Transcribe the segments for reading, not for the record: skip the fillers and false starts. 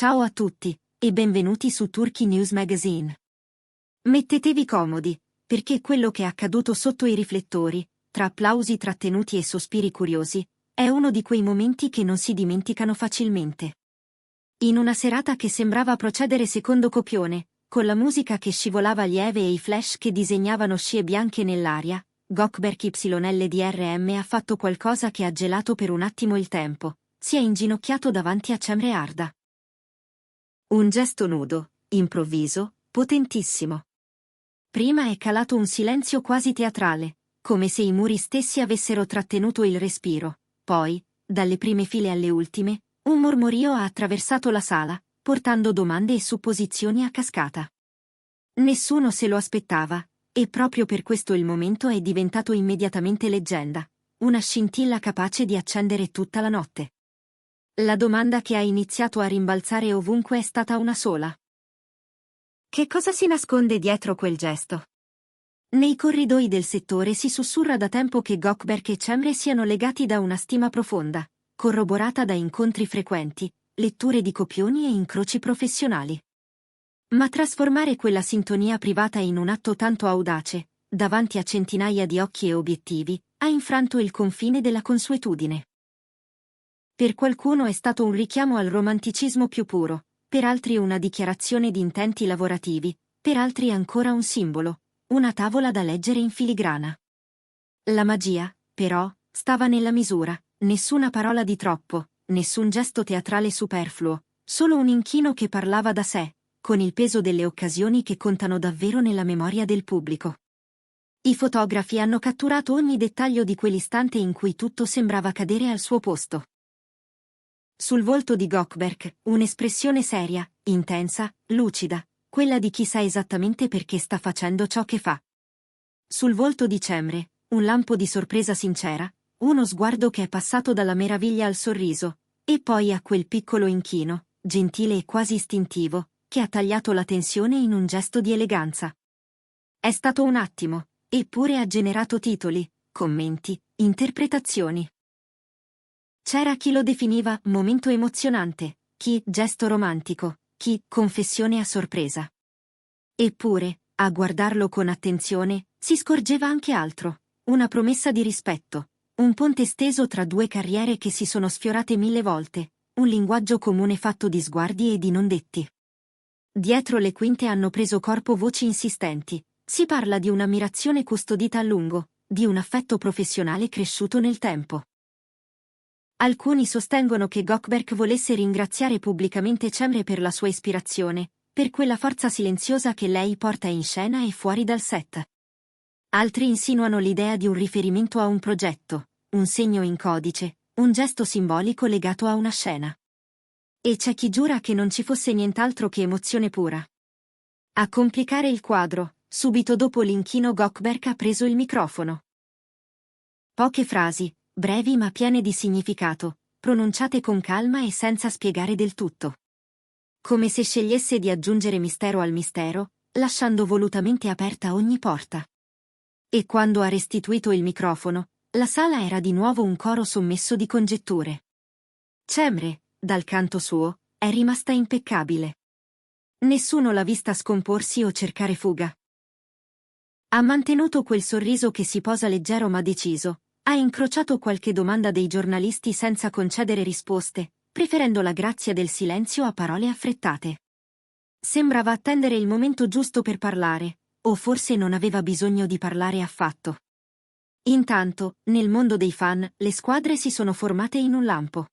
Ciao a tutti, e benvenuti su Turkey News Magazine. Mettetevi comodi, perché quello che è accaduto sotto i riflettori, tra applausi trattenuti e sospiri curiosi, è uno di quei momenti che non si dimenticano facilmente. In una serata che sembrava procedere secondo copione, con la musica che scivolava lieve e i flash che disegnavano scie bianche nell'aria, Gökberk YLDRM ha fatto qualcosa che ha gelato per un attimo il tempo, si è inginocchiato davanti a Cemre Arda. Un gesto nudo, improvviso, potentissimo. Prima è calato un silenzio quasi teatrale, come se i muri stessi avessero trattenuto il respiro, poi, dalle prime file alle ultime, un mormorio ha attraversato la sala, portando domande e supposizioni a cascata. Nessuno se lo aspettava, e proprio per questo il momento è diventato immediatamente leggenda, una scintilla capace di accendere tutta la notte. La domanda che ha iniziato a rimbalzare ovunque è stata una sola. Che cosa si nasconde dietro quel gesto? Nei corridoi del settore si sussurra da tempo che Gökberk e Cemre siano legati da una stima profonda, corroborata da incontri frequenti, letture di copioni e incroci professionali. Ma trasformare quella sintonia privata in un atto tanto audace, davanti a centinaia di occhi e obiettivi, ha infranto il confine della consuetudine. Per qualcuno è stato un richiamo al romanticismo più puro, per altri una dichiarazione di intenti lavorativi, per altri ancora un simbolo, una tavola da leggere in filigrana. La magia, però, stava nella misura, nessuna parola di troppo, nessun gesto teatrale superfluo, solo un inchino che parlava da sé, con il peso delle occasioni che contano davvero nella memoria del pubblico. I fotografi hanno catturato ogni dettaglio di quell'istante in cui tutto sembrava cadere al suo posto. Sul volto di Gökberk, un'espressione seria, intensa, lucida, quella di chi sa esattamente perché sta facendo ciò che fa. Sul volto di Cemre, un lampo di sorpresa sincera, uno sguardo che è passato dalla meraviglia al sorriso, e poi a quel piccolo inchino, gentile e quasi istintivo, che ha tagliato la tensione in un gesto di eleganza. È stato un attimo, eppure ha generato titoli, commenti, interpretazioni. C'era chi lo definiva momento emozionante, chi gesto romantico, chi confessione a sorpresa. Eppure, a guardarlo con attenzione, si scorgeva anche altro, una promessa di rispetto, un ponte steso tra due carriere che si sono sfiorate 1000 volte, un linguaggio comune fatto di sguardi e di non detti. Dietro le quinte hanno preso corpo voci insistenti, si parla di un'ammirazione custodita a lungo, di un affetto professionale cresciuto nel tempo. Alcuni sostengono che Gökberk volesse ringraziare pubblicamente Cemre per la sua ispirazione, per quella forza silenziosa che lei porta in scena e fuori dal set. Altri insinuano l'idea di un riferimento a un progetto, un segno in codice, un gesto simbolico legato a una scena. E c'è chi giura che non ci fosse nient'altro che emozione pura. A complicare il quadro, subito dopo l'inchino Gökberk ha preso il microfono. Poche frasi, brevi ma piene di significato, pronunciate con calma e senza spiegare del tutto. Come se scegliesse di aggiungere mistero al mistero, lasciando volutamente aperta ogni porta. E quando ha restituito il microfono, la sala era di nuovo un coro sommesso di congetture. Cemre, dal canto suo, è rimasta impeccabile. Nessuno l'ha vista scomporsi o cercare fuga. Ha mantenuto quel sorriso che si posa leggero ma deciso, ha incrociato qualche domanda dei giornalisti senza concedere risposte, preferendo la grazia del silenzio a parole affrettate. Sembrava attendere il momento giusto per parlare, o forse non aveva bisogno di parlare affatto. Intanto, nel mondo dei fan, le squadre si sono formate in un lampo.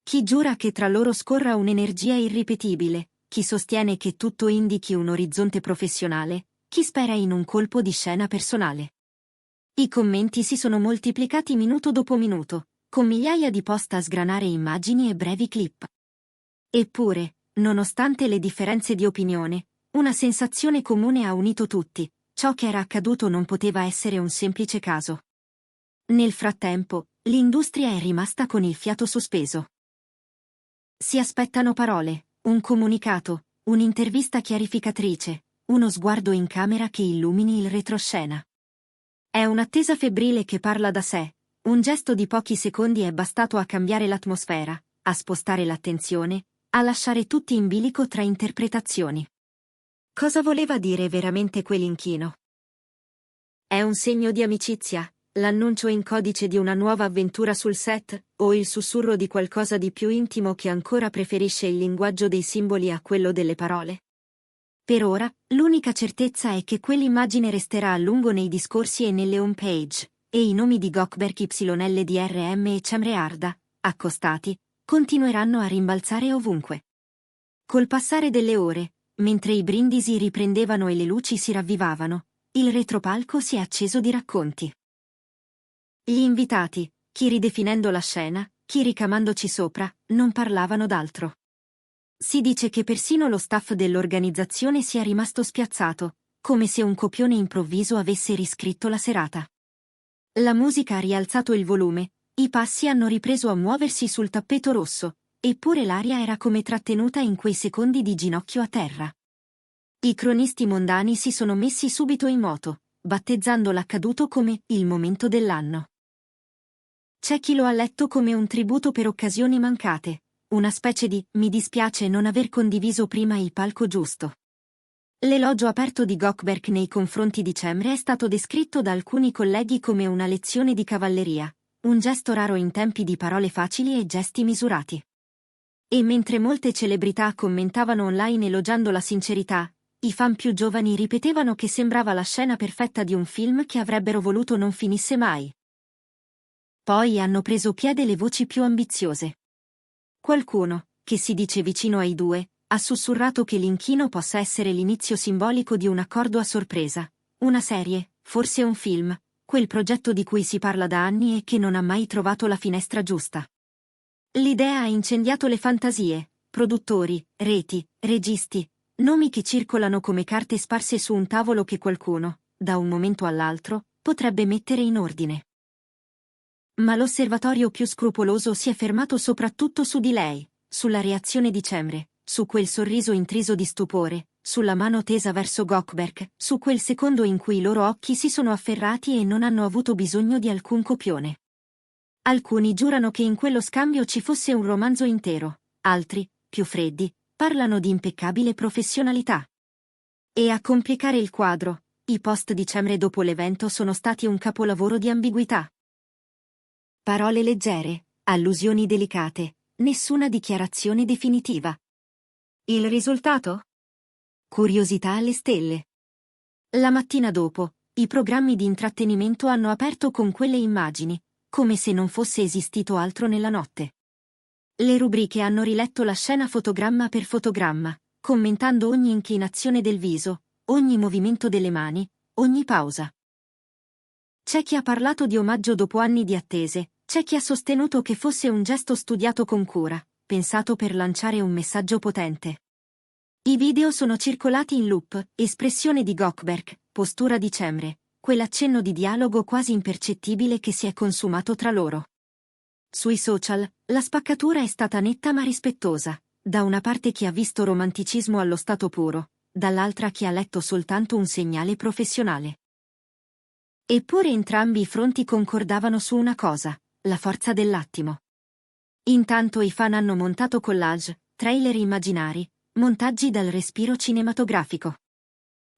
Chi giura che tra loro scorra un'energia irripetibile, chi sostiene che tutto indichi un orizzonte professionale, chi spera in un colpo di scena personale. I commenti si sono moltiplicati minuto dopo minuto, con migliaia di post a sgranare immagini e brevi clip. Eppure, nonostante le differenze di opinione, una sensazione comune ha unito tutti: ciò che era accaduto non poteva essere un semplice caso. Nel frattempo, l'industria è rimasta con il fiato sospeso. Si aspettano parole, un comunicato, un'intervista chiarificatrice, uno sguardo in camera che illumini il retroscena. È un'attesa febbrile che parla da sé, un gesto di pochi secondi è bastato a cambiare l'atmosfera, a spostare l'attenzione, a lasciare tutti in bilico tra interpretazioni. Cosa voleva dire veramente quell'inchino? È un segno di amicizia, l'annuncio in codice di una nuova avventura sul set, o il sussurro di qualcosa di più intimo che ancora preferisce il linguaggio dei simboli a quello delle parole? Per ora, l'unica certezza è che quell'immagine resterà a lungo nei discorsi e nelle home page, e i nomi di Gökberk YLDRM e Cemre Arda, accostati, continueranno a rimbalzare ovunque. Col passare delle ore, mentre i brindisi riprendevano e le luci si ravvivavano, il retropalco si è acceso di racconti. Gli invitati, chi ridefinendo la scena, chi ricamandoci sopra, non parlavano d'altro. Si dice che persino lo staff dell'organizzazione sia rimasto spiazzato, come se un copione improvviso avesse riscritto la serata. La musica ha rialzato il volume, i passi hanno ripreso a muoversi sul tappeto rosso, eppure l'aria era come trattenuta in quei secondi di ginocchio a terra. I cronisti mondani si sono messi subito in moto, battezzando l'accaduto come il momento dell'anno. C'è chi lo ha letto come un tributo per occasioni mancate, una specie di «mi dispiace non aver condiviso prima il palco giusto». L'elogio aperto di Gökberk nei confronti di Cemre è stato descritto da alcuni colleghi come una lezione di cavalleria, un gesto raro in tempi di parole facili e gesti misurati. E mentre molte celebrità commentavano online elogiando la sincerità, i fan più giovani ripetevano che sembrava la scena perfetta di un film che avrebbero voluto non finisse mai. Poi hanno preso piede le voci più ambiziose. Qualcuno, che si dice vicino ai due, ha sussurrato che l'inchino possa essere l'inizio simbolico di un accordo a sorpresa, una serie, forse un film, quel progetto di cui si parla da anni e che non ha mai trovato la finestra giusta. L'idea ha incendiato le fantasie, produttori, reti, registi, nomi che circolano come carte sparse su un tavolo che qualcuno, da un momento all'altro, potrebbe mettere in ordine. Ma l'osservatorio più scrupoloso si è fermato soprattutto su di lei, sulla reazione di Cemre, su quel sorriso intriso di stupore, sulla mano tesa verso Gökberk, su quel secondo in cui i loro occhi si sono afferrati e non hanno avuto bisogno di alcun copione. Alcuni giurano che in quello scambio ci fosse un romanzo intero, altri, più freddi, parlano di impeccabile professionalità. E a complicare il quadro, i post di Cemre dopo l'evento sono stati un capolavoro di ambiguità. Parole leggere, allusioni delicate, nessuna dichiarazione definitiva. Il risultato? Curiosità alle stelle. La mattina dopo, i programmi di intrattenimento hanno aperto con quelle immagini, come se non fosse esistito altro nella notte. Le rubriche hanno riletto la scena fotogramma per fotogramma, commentando ogni inclinazione del viso, ogni movimento delle mani, ogni pausa. C'è chi ha parlato di omaggio dopo anni di attese, c'è chi ha sostenuto che fosse un gesto studiato con cura, pensato per lanciare un messaggio potente. I video sono circolati in loop, espressione di Gökberk, postura di Cemre, quell'accenno di dialogo quasi impercettibile che si è consumato tra loro. Sui social, la spaccatura è stata netta ma rispettosa, da una parte chi ha visto romanticismo allo stato puro, dall'altra chi ha letto soltanto un segnale professionale. Eppure entrambi i fronti concordavano su una cosa, la forza dell'attimo. Intanto i fan hanno montato collage, trailer immaginari, montaggi dal respiro cinematografico.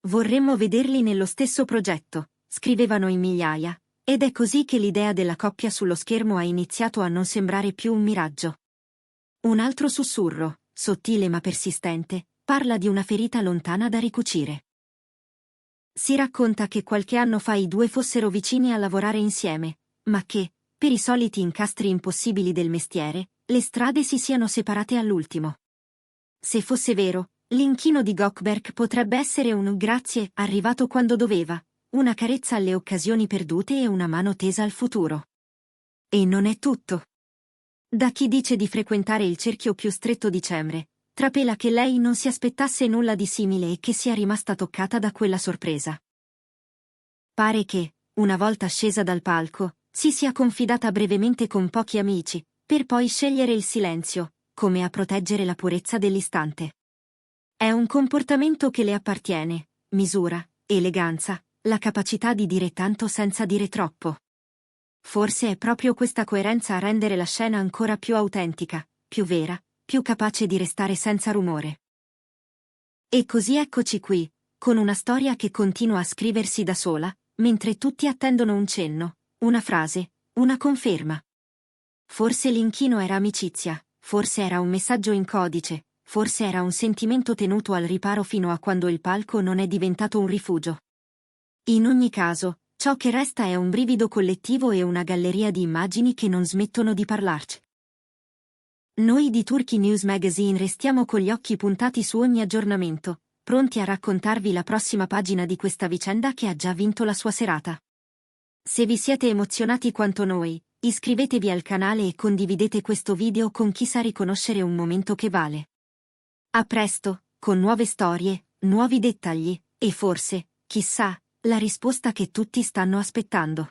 Vorremmo vederli nello stesso progetto, scrivevano in migliaia, ed è così che l'idea della coppia sullo schermo ha iniziato a non sembrare più un miraggio. Un altro sussurro, sottile ma persistente, parla di una ferita lontana da ricucire. Si racconta che qualche anno fa i due fossero vicini a lavorare insieme, ma che, per i soliti incastri impossibili del mestiere, le strade si siano separate all'ultimo. Se fosse vero, l'inchino di Gökberk potrebbe essere un grazie arrivato quando doveva, una carezza alle occasioni perdute e una mano tesa al futuro. E non è tutto. Da chi dice di frequentare il cerchio più stretto di Cemre, trapela che lei non si aspettasse nulla di simile e che sia rimasta toccata da quella sorpresa. Pare che, una volta scesa dal palco, si sia confidata brevemente con pochi amici, per poi scegliere il silenzio, come a proteggere la purezza dell'istante. È un comportamento che le appartiene, misura, eleganza, la capacità di dire tanto senza dire troppo. Forse è proprio questa coerenza a rendere la scena ancora più autentica, più vera, più capace di restare senza rumore. E così eccoci qui, con una storia che continua a scriversi da sola, mentre tutti attendono un cenno, una frase, una conferma. Forse l'inchino era amicizia, forse era un messaggio in codice, forse era un sentimento tenuto al riparo fino a quando il palco non è diventato un rifugio. In ogni caso, ciò che resta è un brivido collettivo e una galleria di immagini che non smettono di parlarci. Noi di Turkey News Magazine restiamo con gli occhi puntati su ogni aggiornamento, pronti a raccontarvi la prossima pagina di questa vicenda che ha già vinto la sua serata. Se vi siete emozionati quanto noi, iscrivetevi al canale e condividete questo video con chi sa riconoscere un momento che vale. A presto, con nuove storie, nuovi dettagli, e forse, chissà, la risposta che tutti stanno aspettando.